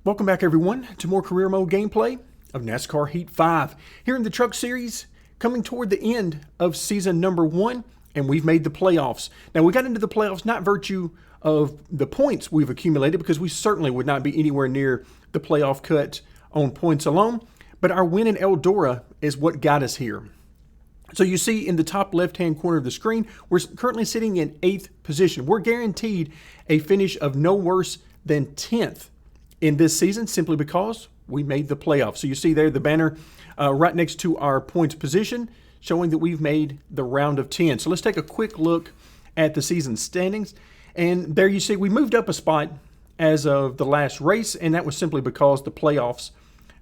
Welcome back, everyone, to more career mode gameplay of NASCAR Heat 5. Here in the Truck Series, coming toward the end of season number 1, and we've made the playoffs. Now, we got into the playoffs not virtue of the points we've accumulated, because we certainly would not be anywhere near the playoff cut on points alone, but our win in Eldora is what got us here. So you see in the top left-hand corner of the screen, we're currently sitting in 8th position. We're guaranteed a finish of no worse than 10th in this season, simply because we made the playoffs. So you see there the banner right next to our points position, showing that we've made the round of 10. So let's take a quick look at the season standings. And there you see we moved up a spot as of the last race, and that was simply because the playoffs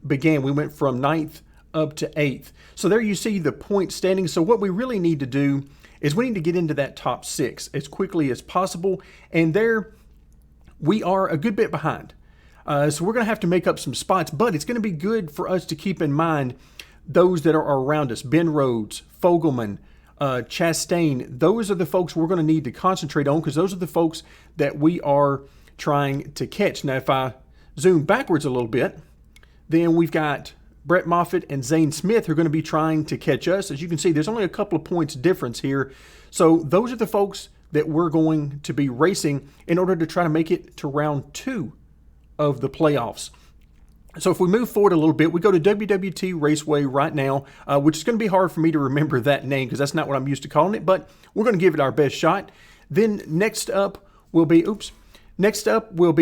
began. We went from 9th up to 8th. So there you see the point standings. So what we really need to do is we need to get into that top 6 as quickly as possible. And there we are a good bit behind. So we're going to have to make up some spots, but it's going to be good for us to keep in mind those that are around us. Ben Rhodes, Fogelman, Chastain. Those are the folks we're going to need to concentrate on, because those are the folks that we are trying to catch. Now, if I zoom backwards a little bit, then we've got Brett Moffitt and Zane Smith who are going to be trying to catch us. As you can see, there's only a couple of points difference here. So those are the folks that we're going to be racing in order to try to make it to round 2 of the playoffs. So if we move forward a little bit, we go to WWT Raceway right now, which is going to be hard for me to remember that name because that's not what I'm used to calling it, but we're going to give it our best shot. Then next up will be,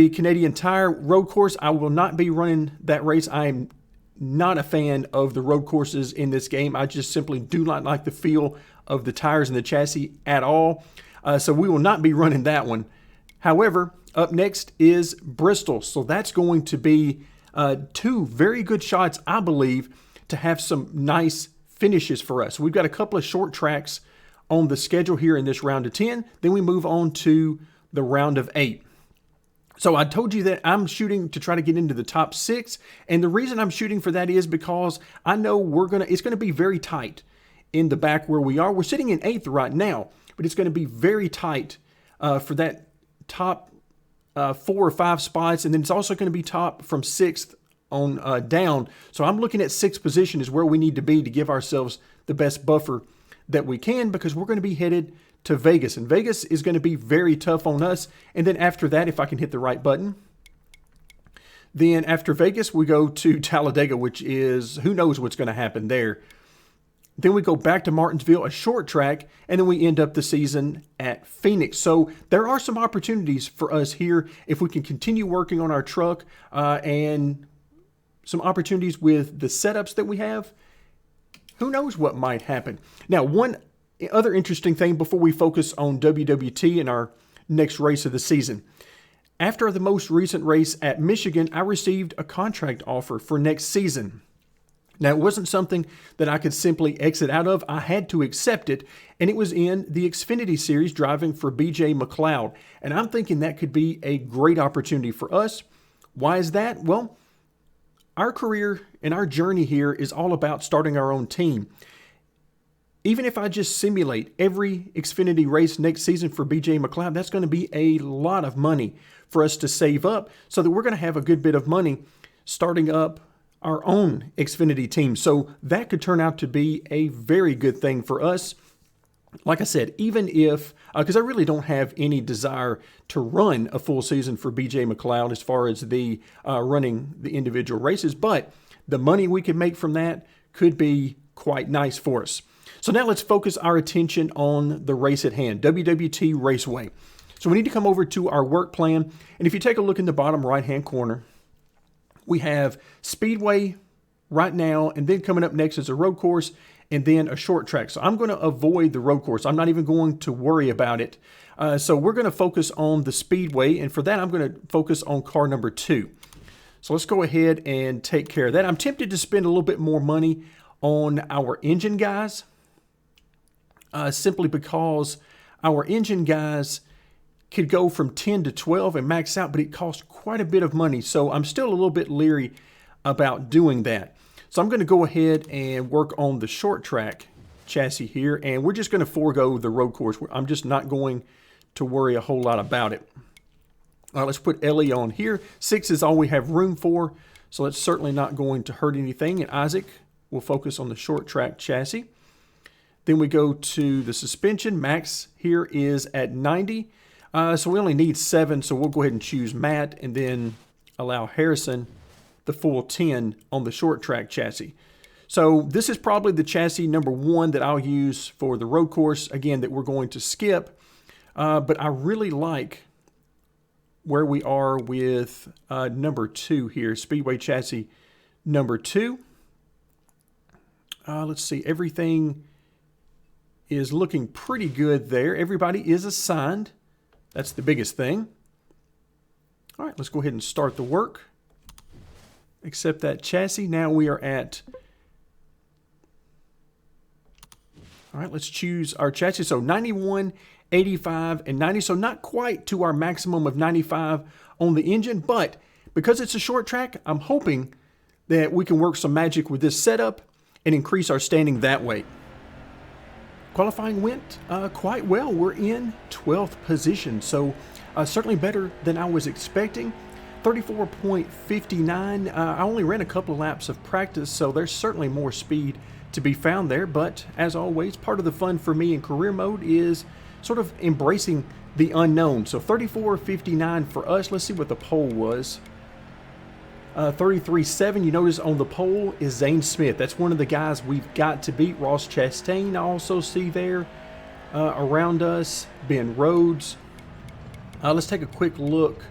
Canadian Tire Road Course. I will not be running that race. I am not a fan of the road courses in this game. I just simply do not like the feel of the tires and the chassis at all. So we will not be running that one. However, up next is Bristol. So that's going to be 2 very good shots, I believe, to have some nice finishes for us. We've got a couple of short tracks on the schedule here in this round of 10. Then we move on to the round of 8. So I told you that I'm shooting to try to get into the top 6. And the reason I'm shooting for that is because I know it's going to be very tight in the back where we are. We're sitting in 8th right now, but it's going to be very tight for that top 4 or 5 spots, and then it's also going to be top from 6th on down. So I'm looking at 6th position is where we need to be to give ourselves the best buffer that we can, because we're going to be headed to Vegas, and Vegas is going to be very tough on us. And then after that, if I can hit the right button, then after Vegas we go to Talladega, which is, who knows what's going to happen there. Then we go back to Martinsville, a short track, and then we end up the season at Phoenix. So there are some opportunities for us here if we can continue working on our truck and some opportunities with the setups that we have. Who knows what might happen. Now, one other interesting thing before we focus on WWT and our next race of the season. After the most recent race at Michigan, I received a contract offer for next season. Now, it wasn't something that I could simply exit out of. I had to accept it, and it was in the Xfinity Series driving for BJ McLeod. And I'm thinking that could be a great opportunity for us. Why is that? Well, our career and our journey here is all about starting our own team. Even if I just simulate every Xfinity race next season for BJ McLeod, that's going to be a lot of money for us to save up, so that we're going to have a good bit of money starting up our own Xfinity team. So that could turn out to be a very good thing for us. Like I said, even if, because I really don't have any desire to run a full season for BJ McLeod as far as the running the individual races, but the money we could make from that could be quite nice for us. So now let's focus our attention on the race at hand, WWT Raceway. So we need to come over to our work plan. And if you take a look in the bottom right-hand corner, we have Speedway right now, and then coming up next is a road course, and then a short track. So I'm going to avoid the road course. I'm not even going to worry about it. So we're going to focus on the Speedway, and for that I'm going to focus on car number 2. So let's go ahead and take care of that. I'm tempted to spend a little bit more money on our engine guys, simply because our engine guys could go from 10 to 12 and max out, but it costs quite a bit of money. So I'm still a little bit leery about doing that. So I'm going to go ahead and work on the short track chassis here, and we're just going to forego the road course. I'm just not going to worry a whole lot about it. All right, let's put Ellie on here. 6 is all we have room for, so it's certainly not going to hurt anything. And Isaac will focus on the short track chassis. Then we go to the suspension. Max here is at 90. So we only need 7, so we'll go ahead and choose Matt and then allow Harrison the full 10 on the short track chassis. So this is probably the chassis number 1 that I'll use for the road course, again, that we're going to skip. But I really like where we are with number 2 here, Speedway chassis number 2. Let's see, everything is looking pretty good there. Everybody is assigned. That's the biggest thing. All right, let's go ahead and start the work. Accept that chassis. Now we are at... All right, let's choose our chassis. So 91, 85, and 90. So not quite to our maximum of 95 on the engine, but because it's a short track, I'm hoping that we can work some magic with this setup and increase our standing that way. Qualifying went quite well. We're in 12th position, so certainly better than I was expecting. 34.59. I only ran a couple of laps of practice, so there's certainly more speed to be found there. But as always, part of the fun for me in career mode is sort of embracing the unknown. So 34.59 for us. Let's see what the pole was. 33.7, you notice on the pole is Zane Smith. That's one of the guys we've got to beat. Ross Chastain I also see there around us. Ben Rhodes. Let's take a quick look.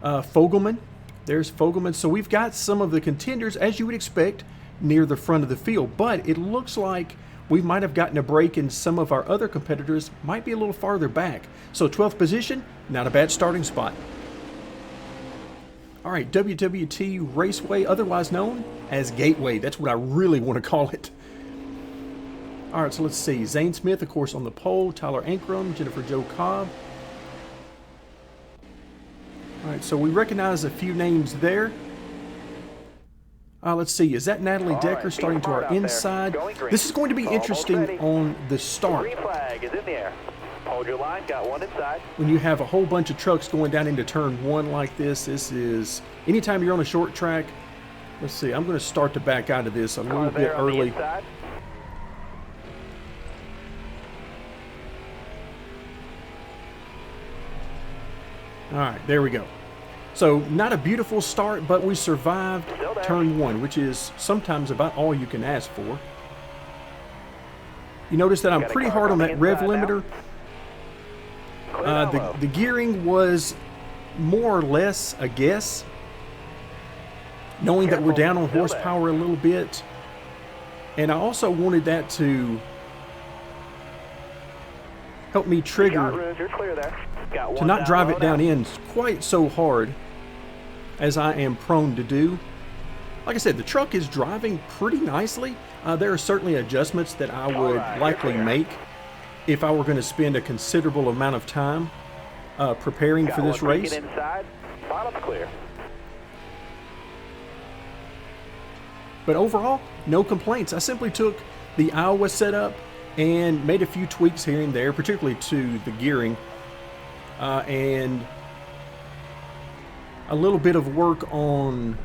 Fogelman. There's Fogelman. So we've got some of the contenders, as you would expect, near the front of the field. But it looks like we might have gotten a break and some of our other competitors might be a little farther back. So 12th position, not a bad starting spot. All right, WWT Raceway, otherwise known as Gateway. That's what I really want to call it. All right, so let's see. Zane Smith, of course, on the pole. Tyler Ankrum, Jennifer Jo Cobb. All right, so we recognize a few names there. Let's see. Is that Natalie Decker starting to our inside? This is going to be interesting on the start. Green flag is in the air. Hold your line, got one inside. When you have a whole bunch of trucks going down into turn 1 like this is, anytime you're on a short track, let's see, I'm going to start to back out of this a little bit early. All right, there we go. So not a beautiful start, but we survived turn 1, which is sometimes about all you can ask for. You notice that I'm pretty hard on that rev limiter. The gearing was more or less a guess, knowing that we're down on horsepower a little bit. And I also wanted that to help me trigger to not drive it down in quite so hard as I am prone to do. Like I said, the truck is driving pretty nicely. There are certainly adjustments that I would likely make if I were going to spend a considerable amount of time preparing for this race. But overall, no complaints. I simply took the Iowa setup and made a few tweaks here and there, particularly to the gearing, and a little bit of work on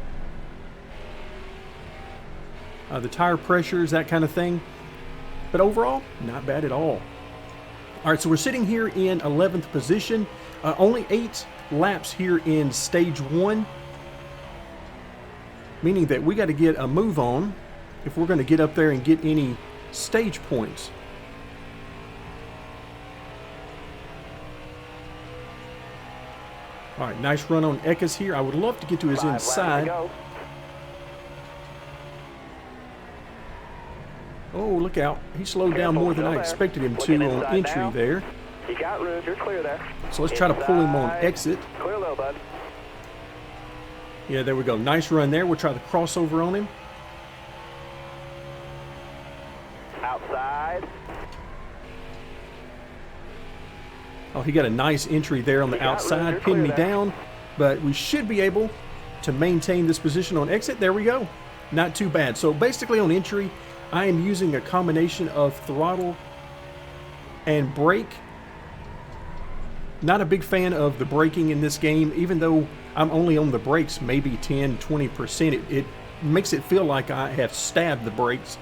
the tire pressures, that kind of thing. But overall, not bad at all. All right, so we're sitting here in 11th position. Only 8 laps here in stage 1, meaning that we got to get a move on if we're going to get up there and get any stage points. All right, nice run on Eckes here. I would love to get to his inside. Oh, look out. He slowed down more than I expected him to on entry there. You got room, you're clear there. So let's try to pull him on exit. Clear low, bud. Yeah, there we go. Nice run there. We'll try the crossover on him. Outside. Oh, he got a nice entry there on the outside, pinned me down, but we should be able to maintain this position on exit. There we go. Not too bad. So basically on entry, I am using a combination of throttle and brake Not a big fan of the braking in this game, even though I'm only on the brakes maybe 10-20%. It makes it feel like I have stabbed the brakes.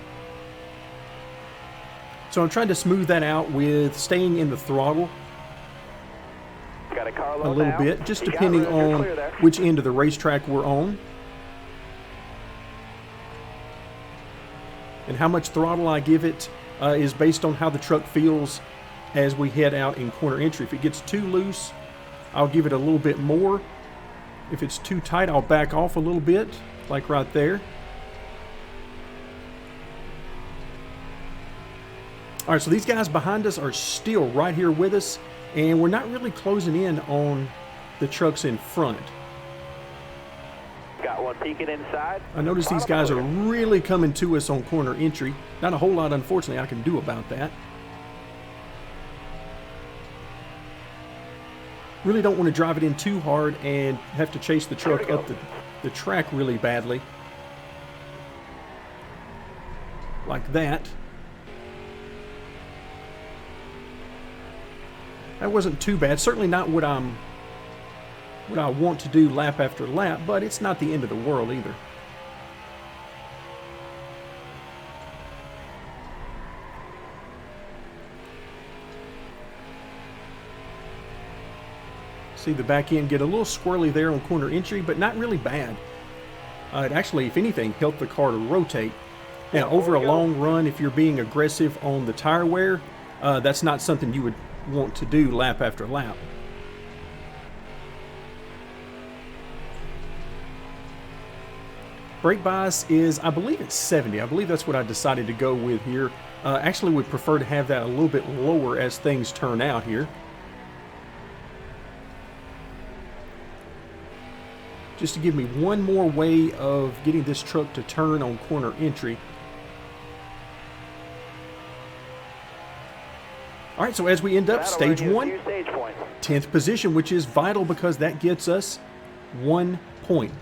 So I'm trying to smooth that out with staying in the throttle a little bit, just depending on which end of the racetrack we're on. And how much throttle I give it is based on how the truck feels as we head out in corner entry. If it gets too loose, I'll give it a little bit more. If it's too tight, I'll back off a little bit, like right there. All right, so these guys behind us are still right here with us, and we're not really closing in on the trucks in front. Got one peeking inside. I notice these guys are really coming to us on corner entry. Not a whole lot, unfortunately, I can do about that. Really don't want to drive it in too hard and have to chase the truck up the track really badly. Like that. That wasn't too bad. Certainly not what I want to do lap after lap, but it's not the end of the world either. See the back end get a little squirrely there on corner entry, but not really bad. It actually, if anything, helped the car to rotate. Now, over a long run, if you're being aggressive on the tire wear, that's not something you would want to do lap after lap. Brake bias is, I believe it's 70. I believe that's what I decided to go with here. Actually, would prefer to have that a little bit lower as things turn out here. Just to give me one more way of getting this truck to turn on corner entry. All right, so as we end up stage 1, 10th position, which is vital because that gets us 1 point.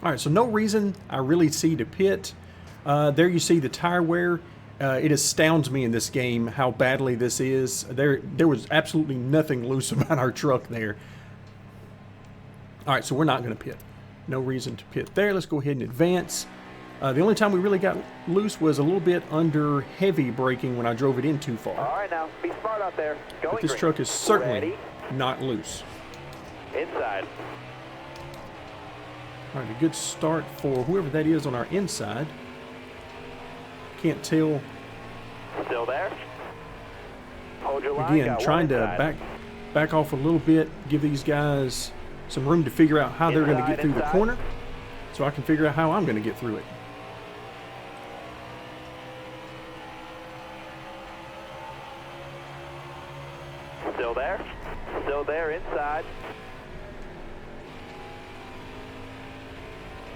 All right, so no reason I really see to pit. There you see the tire wear. It astounds me in this game how badly this is. There was absolutely nothing loose about our truck there. All right, so we're not going to pit. No reason to pit there. Let's go ahead and advance. The only time we really got loose was a little bit under heavy braking when I drove it in too far. All right, now be smart out there. But this truck is certainly not loose. Inside. All right, a good start for whoever that is on our inside. Can't tell. Still there. Hold your line. Again, trying to back off a little bit, give these guys some room to figure out how they're going to get through the corner, so I can figure out how I'm going to get through it. Still there. Still there inside.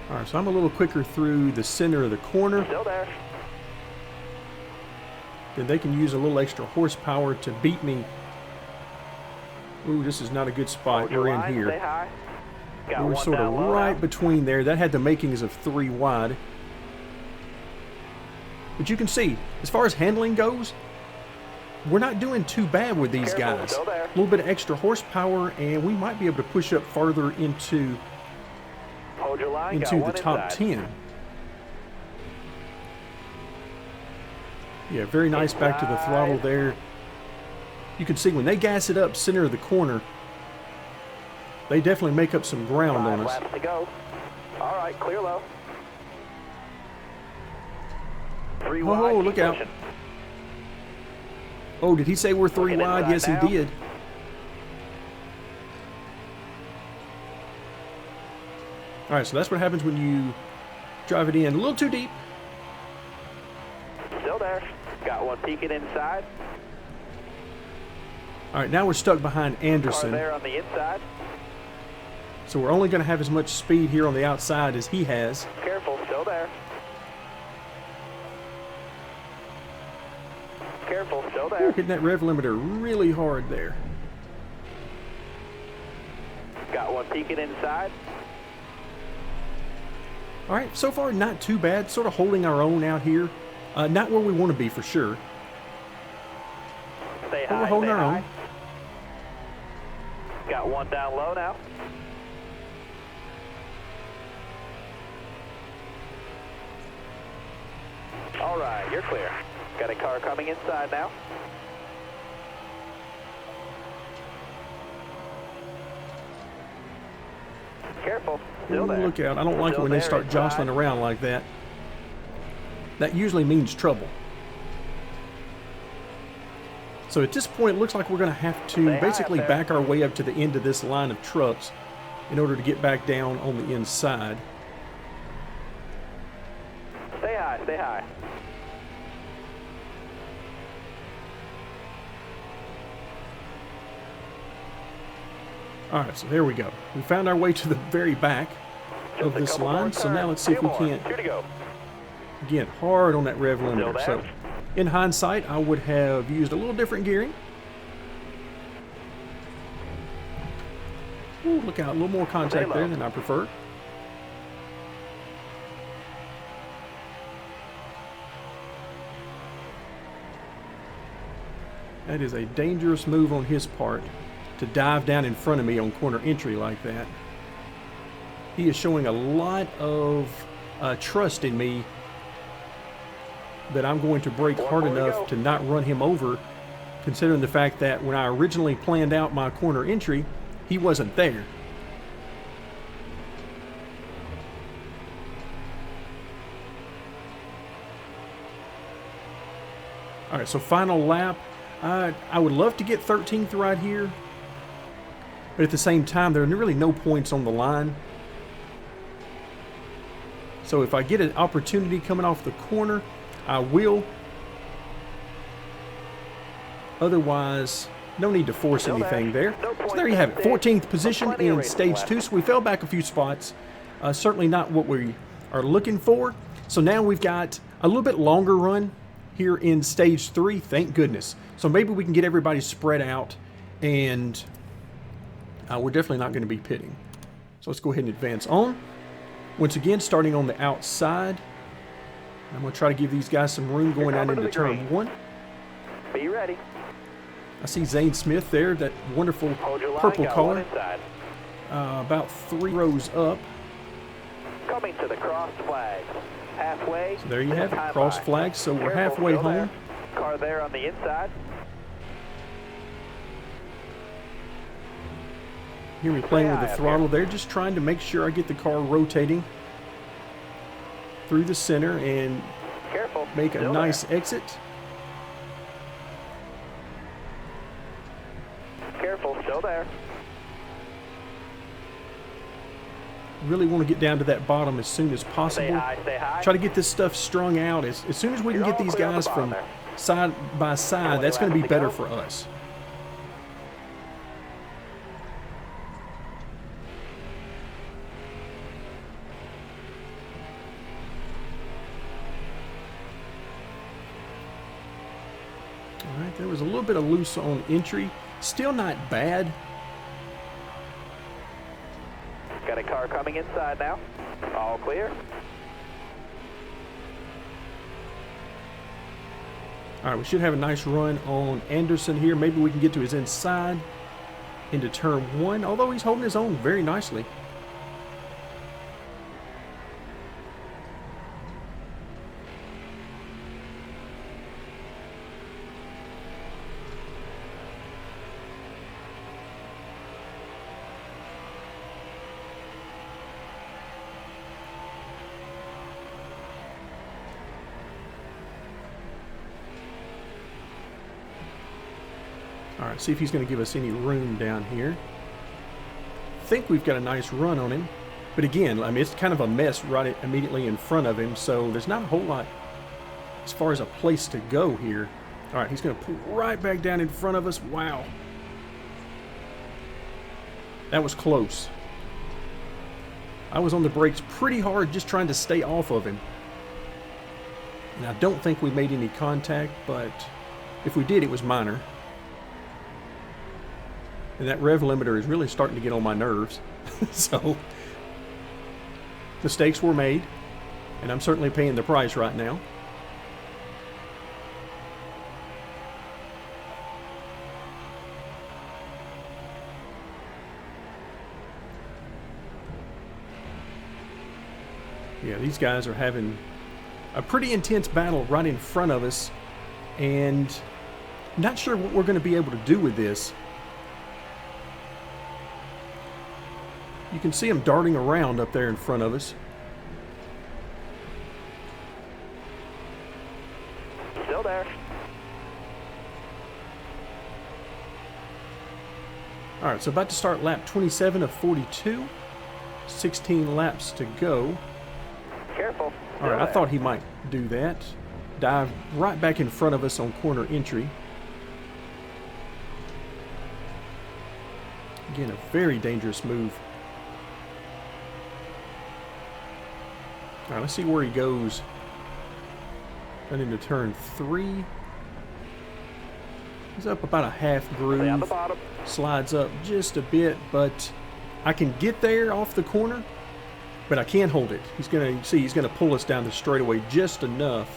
All right, so I'm a little quicker through the center of the corner. Still there. Then they can use a little extra horsepower to beat me. Ooh, this is not a good spot. We're in here. We're sort of right between there. That had the makings of 3 wide. But you can see, as far as handling goes, we're not doing too bad with these guys. A little bit of extra horsepower, and we might be able to push up further into the top 10. Yeah, very nice back to the throttle there. You can see when they gas it up center of the corner, they definitely make up some ground on us. 5 laps to go. All right, clear low. 3 wide. Oh, look out. Oh, did he say we're 3 wide? Yes, he did. All right, so that's what happens when you drive it in a little too deep. Still there. Got one peeking inside. All right, now we're stuck behind Anderson. Car there on the inside. So we're only going to have as much speed here on the outside as he has. Careful, still there. Careful, still there. Ooh, hitting that rev limiter really hard there. Got one peeking inside. All right, so far not too bad. Sort of holding our own out here. Not where we want to be for sure. Stay But high, we're holding stay our high. own. Got one down low now. All right, you're clear. Got a car coming inside now. Careful, still there. Look out. I don't like it Still when they there start inside. jostling around like that. That usually means trouble. So at this point, it looks like we're going to have to Stay high basically up there. back our way up to the end of this line of trucks in order to get back down on the inside. Stay high, stay high. All right, so there we go. We found our way to the very back of Just a this couple line. more So now turns. let's see if Few we more. can't Two to go. get hard on that rev limiter. there? So in hindsight, I would have used a little different gearing. Ooh, look out, a little more contact low. there than I preferred. That is a dangerous move on his part to dive down in front of me on corner entry like that. He is showing a lot of trust in me that I'm going to brake hard more to enough go. to not run him over, considering the fact that when I originally planned out my corner entry, he wasn't there. All right, so final lap. I would love to get 13th right here, but at the same time, there are really no points on the line. So if I get an opportunity coming off the corner, I will. Otherwise, no need to force Still anything there. there. No So points there you in have it, the stage. 14th position Plenty of in racing stage left. 2. So we fell back a few spots. Certainly not what we are looking for. So now we've got a little bit longer run here in stage 3, thank goodness. So maybe we can get everybody spread out, and we're definitely not going to be pitting. So let's go ahead and advance on. Once again, starting on the outside. I'm going to try to give these guys some room going out coming to into the turn green. 1. Be ready. I see Zane Smith there, that wonderful Hold your line. purple Got one collar, inside. about 3 rows up. Coming to the cross flags. Halfway. So there you have it, time cross by. flags. So we're Careful, halfway still there. home. Car there on the inside. Hear me playing with high the up throttle there, just trying to make sure I get the car rotating through the center and Careful. make a still nice there. exit. Careful, still there. Really want to get down to that bottom as soon as Stay possible. high, stay high. Try to get this stuff strung out. As soon as we can You're get all these clear on the guys bottom from there. side by side, Only that's going to be laps to better go. for us. All right, there was a little bit of loose on entry. Still not bad. Got a car coming inside now. All clear. All right, we should have a nice run on Anderson here. Maybe we can get to his inside into turn 1, although he's holding his own very nicely. All right, see if he's going to give us any room down here. Think we've got a nice run on him. But again, I mean, it's kind of a mess right immediately in front of him, so there's not a whole lot as far as a place to go here. All right, he's going to pull right back down in front of us. Wow. That was close. I was on the brakes pretty hard just trying to stay off of him. And I don't think we made any contact, but if we did, it was minor. And that rev limiter is really starting to get on my nerves. So, mistakes were made, and I'm certainly paying the price right now. Yeah, these guys are having a pretty intense battle right in front of us, and not sure what we're going to be able to do with this. You can see them darting around up there in front of us. Still there. All right, so about to start lap 27 of 42. 16 laps to go. Careful. All right, I thought he might do that. Dive right back in front of us on corner entry. Again, a very dangerous move. All right, let's see where he goes. Going into turn 3. He's up about a half groove. Stay on the bottom. Slides up just a bit, but I can get there off the corner, but I can't hold it. He's going to pull us down the straightaway just enough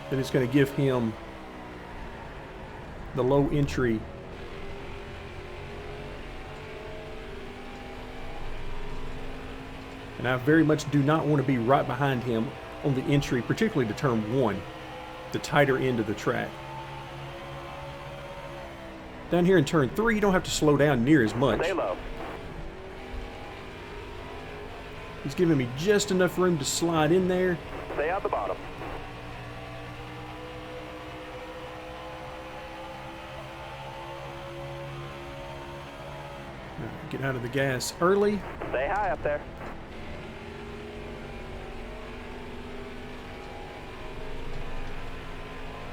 that it's going to give him the low entry. And I very much do not want to be right behind him on the entry, particularly to turn 1, the tighter end of the track. Down here in turn 3, you don't have to slow down near as much. Stay low. He's giving me just enough room to slide in there. Stay on the bottom. Get out of the gas early. Stay high up there.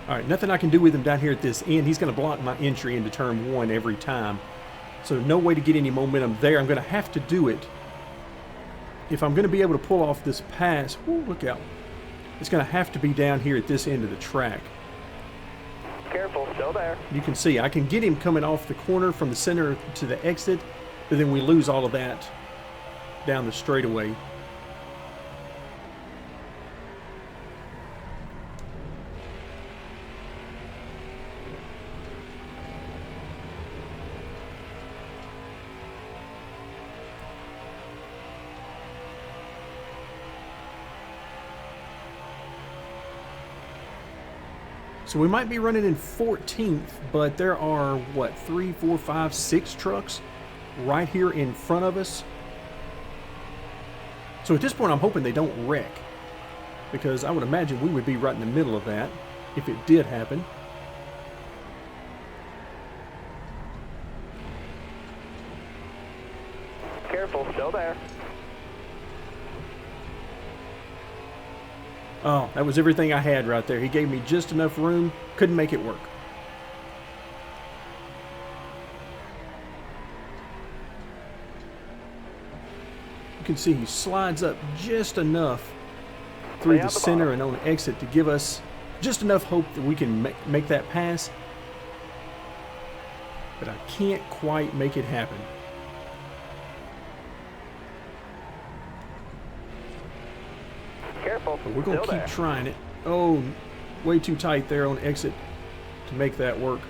All right, nothing I can do with him down here at this end. He's going to block my entry into turn 1 every time. So no way to get any momentum there. I'm going to have to do it. If I'm going to be able to pull off this pass, whoo, look out. It's going to have to be down here at this end of the track. Careful, still there. You can see I can get him coming off the corner from the center to the exit, but then we lose all of that down the straightaway. So we might be running in 14th, but there are, what, 3, 4, 5, 6 trucks right here in front of us. So at this point, I'm hoping they don't wreck, because I would imagine we would be right in the middle of that if it did happen. Careful, still there. Oh, that was everything I had right there. He gave me just enough room. Couldn't make it work. You can see he slides up just enough through the center and on exit to give us just enough hope that we can make that pass. But I can't quite make it happen. Careful. But we're going to keep trying it. Oh, way too tight there on exit to make that work.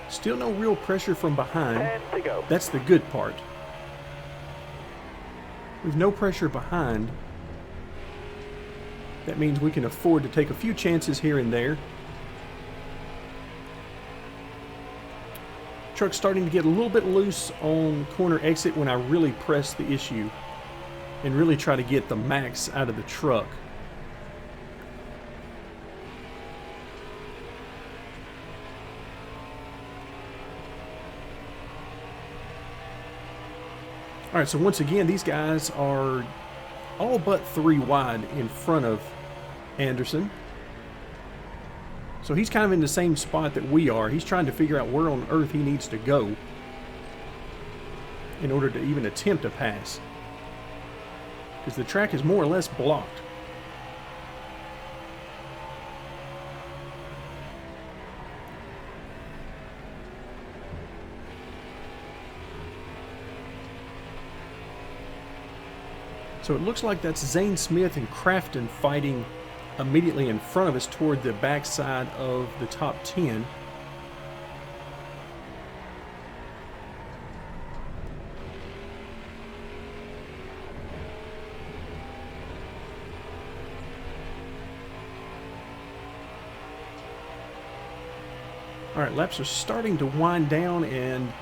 Still no real pressure from behind. 10 to go. That's the good part. With no pressure behind, that means we can afford to take a few chances here and there. Truck's starting to get a little bit loose on corner exit when I really press the issue and really try to get the max out of the truck. All right, so once again, these guys are all but 3 wide in front of Anderson. So he's kind of in the same spot that we are. He's trying to figure out where on earth he needs to go in order to even attempt a pass, because the track is more or less blocked. So it looks like that's Zane Smith and Crafton fighting immediately in front of us toward the backside of the top 10. All right, laps are starting to wind down, and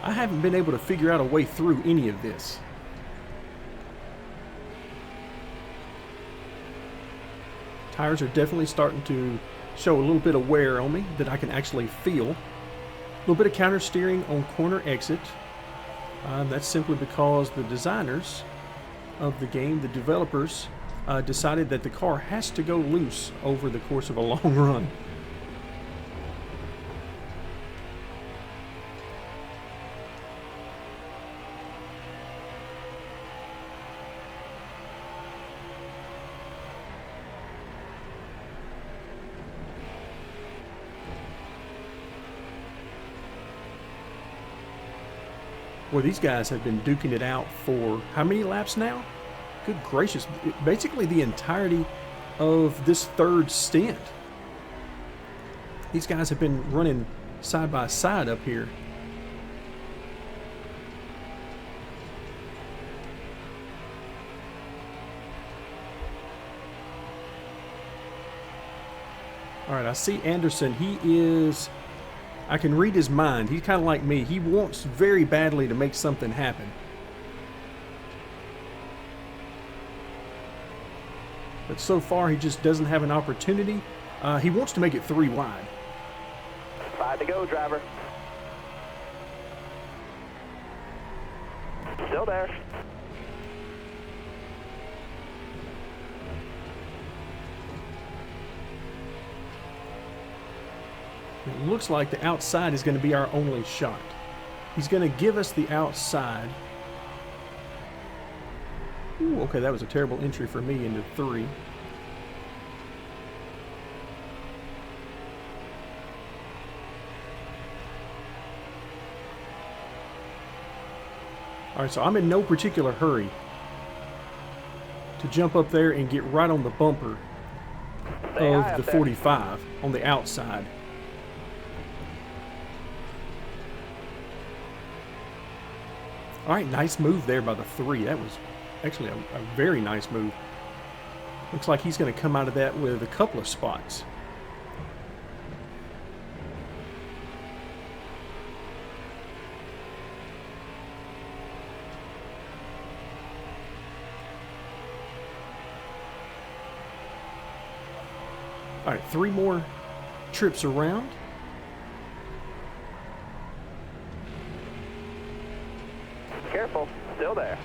I haven't been able to figure out a way through any of this. Tires are definitely starting to show a little bit of wear on me that I can actually feel. A little bit of counter steering on corner exit. That's simply because the designers of the game, the developers, decided that the car has to go loose over the course of a long run. Boy, these guys have been duking it out for how many laps now? Good gracious. Basically the entirety of this third stint. These guys have been running side by side up here. All right, I see Anderson. He is... I can read his mind. He's kind of like me. He wants very badly to make something happen. But so far, he just doesn't have an opportunity. He wants to make it 3 wide. 5 to go, driver. Still there. It looks like the outside is going to be our only shot. He's going to give us the outside. Ooh, okay, that was a terrible entry for me into 3. All right, so I'm in no particular hurry to jump up there and get right on the bumper of the 45 on the outside. All right, nice move there by the 3. That was actually a very nice move. Looks like he's going to come out of that with a couple of spots. All right, 3 more trips around. Careful, still there.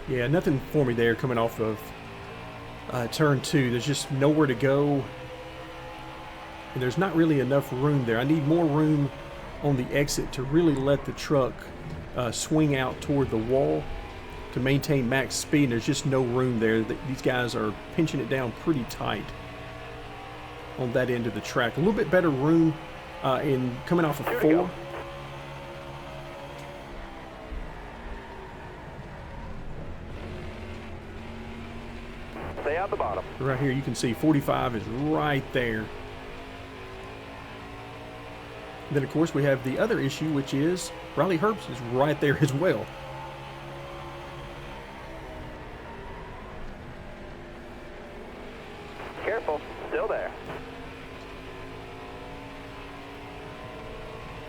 Yeah, nothing for me there coming off of turn 2. There's just nowhere to go. And there's not really enough room there. I need more room on the exit to really let the truck swing out toward the wall to maintain max speed. And there's just no room there. These guys are pinching it down pretty tight on that end of the track. A little bit better room in coming off of 4. Stay out the bottom. Right here you can see 45 is right there. Then of course we have the other issue, which is Riley Herbst is right there as well. Careful, still there.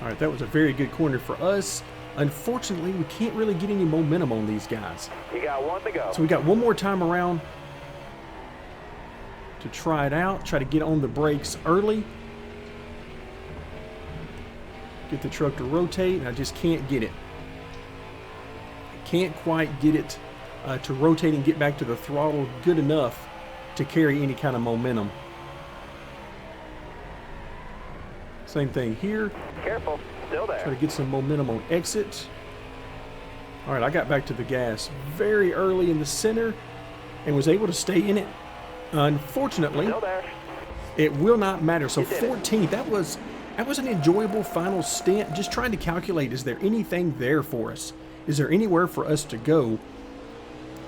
All right, that was a very good corner for us. Unfortunately, we can't really get any momentum on these guys. You got 1 to go. So we got one more time around to try it out, try to get on the brakes early. Get the truck to rotate, and I just can't get it. I can't quite get it to rotate and get back to the throttle good enough to carry any kind of momentum. Same thing here. Careful, still there. Try to get some momentum on exit. All right, I got back to the gas very early in the center and was able to stay in it. Unfortunately, Still there. it will not matter. So You did it. 14th, that was an enjoyable final stint. Just trying to calculate, is there anything there for us? Is there anywhere for us to go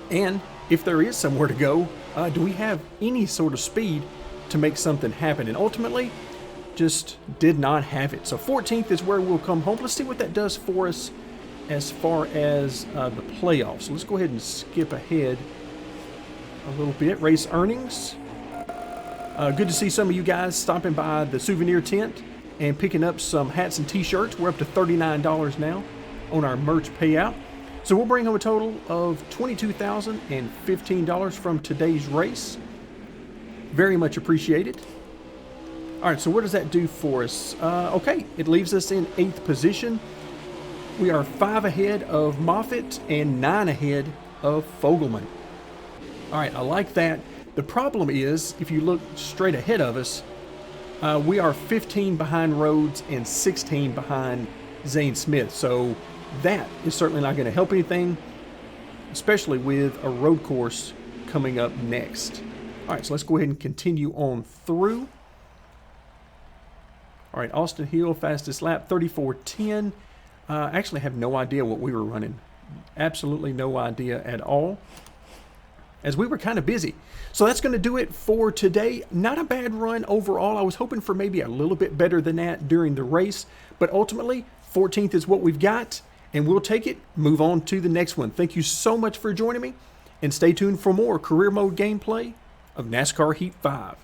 And if there is somewhere to go, do we have any sort of speed to make something happen? And ultimately, just did not have it. So 14th is where we'll come home. Let's see what that does for us as far as the playoffs. So let's go ahead and skip ahead a little bit. Race earnings. Good to see some of you guys stopping by the souvenir tent and picking up some hats and t-shirts. We're up to $39 now on our merch payout. So we'll bring home a total of $22,015 from today's race. Very much appreciated. All right, so what does that do for us? Okay, it leaves us in 8th position. We are 5 ahead of Moffitt and 9 ahead of Fogelman. All right, I like that. The problem is, if you look straight ahead of us, we are 15 behind Rhodes and 16 behind Zane Smith. So that is certainly not going to help anything, especially with a road course coming up next. All right, so let's go ahead and continue on through. All right, Austin Hill, fastest lap, 34:10. I actually have no idea what we were running. Absolutely no idea at all, as we were kind of busy. So that's going to do it for today. Not a bad run overall. I was hoping for maybe a little bit better than that during the race, but ultimately 14th is what we've got, and we'll take it, move on to the next one. Thank you so much for joining me, and stay tuned for more career mode gameplay of NASCAR Heat 5.